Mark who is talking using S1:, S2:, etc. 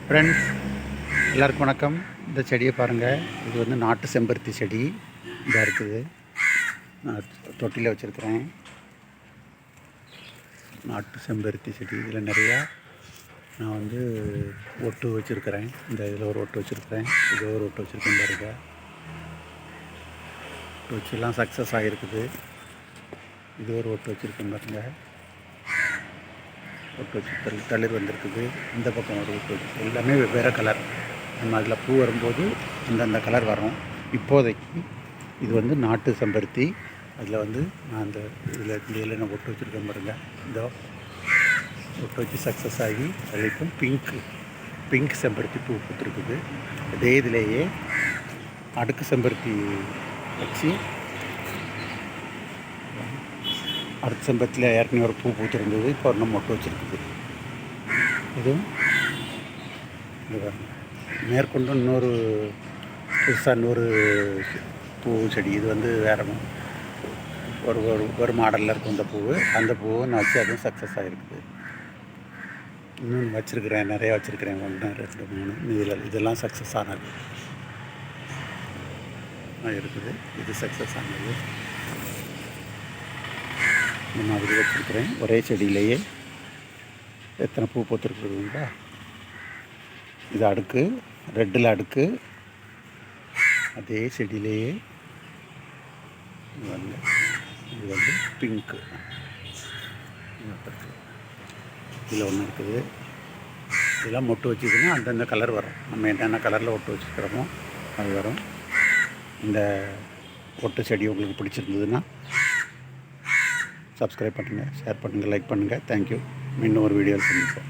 S1: Friends எல்லாருக்கும் வணக்கம். இந்த செடியை பாருங்கள். இது வந்து நாட்டு செம்பருத்தி செடி இதாக இருக்குது. நான் தொட்டியில் வச்சுருக்கிறேன். நாட்டு செம்பருத்தி செடி இதில் நிறையா நான் வந்து ஒட்டு வச்சுருக்கிறேன். இந்த இதில் ஒரு ஒட்டு வச்சுருக்கிறேன், இது ஒரு ஒட்டு வச்சுருக்கேன் பாருங்க. ஒட்டு வச்சுலாம் சக்ஸஸ் ஆகிருக்குது. இது ஒரு ஒட்டு வச்சுருக்கேன் பாருங்க. ஒட்டு வச்சு தளிர் வந்திருக்குது. இந்த பக்கம் ஒரு ஒட்டு வச்சு எல்லாமே வெவ்வேறு கலர். நம்ம அதில் பூ வரும்போது அந்தந்த கலர் வரும். இப்போதைக்கு இது வந்து நாட்டு செம்பருத்தி. அதில் வந்து நான் அந்த இதில் நான் ஒட்டு வச்சுருக்கேன் பாருங்கள். இந்த ஒட்டு வச்சு சக்ஸஸ் ஆகி அதில் இப்போ பிங்க் செம்பருத்தி பூ பூத்துருக்குது. அதே இதிலேயே அடுக்கு செம்பருத்தி வச்சு அடுத்த செம்பருத்தியில் ஏற்கனவே ஒரு பூ பூத்துருந்தது. இப்போ ஒரு மொட்டு வச்சுருக்குது. இதுவும் மேற்கொண்டு இன்னொரு புதுசாக இன்னொரு பூ செடி. இது வந்து வேறு ஒரு ஒரு மாடலில் இருக்கும் இந்த பூ. அந்த பூவை நான் வச்சு அதுவும் சக்ஸஸ் ஆகிருக்குது. இன்னும் வச்சுருக்கிறேன், நிறையா வச்சுருக்கிறேன். 1 2 3 இதெல்லாம் சக்ஸஸ் ஆனது இருக்குது. இது சக்ஸஸ் ஆனது. இந்த மாதிரி வச்சுருக்கிறேன். ஒரே செடியிலேயே எத்தனை பூ பூத்துருக்குதுங்களா. இது அடுக்கு, ரெட்டில் அடுக்கு. அதே செடியிலேயே இது வந்து பிங்க்கு. இதில் ஒன்று இருக்குது. இதெல்லாம் மொட்டு வச்சுதுன்னா அந்தந்த கலர் வரும். நம்ம என்னென்ன கலரில் ஒட்டு வச்சுருக்கிறோமோ அது வரும். இந்த ஒட்டு செடி உங்களுக்கு பிடிச்சிருந்ததுன்னா சப்ஸ்கிரைப் பண்ணுங்கள், ஷேர் பண்ணுங்கள், லைக் பண்ணுங்கள். தேங்க்யூ. இன்னும் ஒரு வீடியோவில் சந்திப்போம்.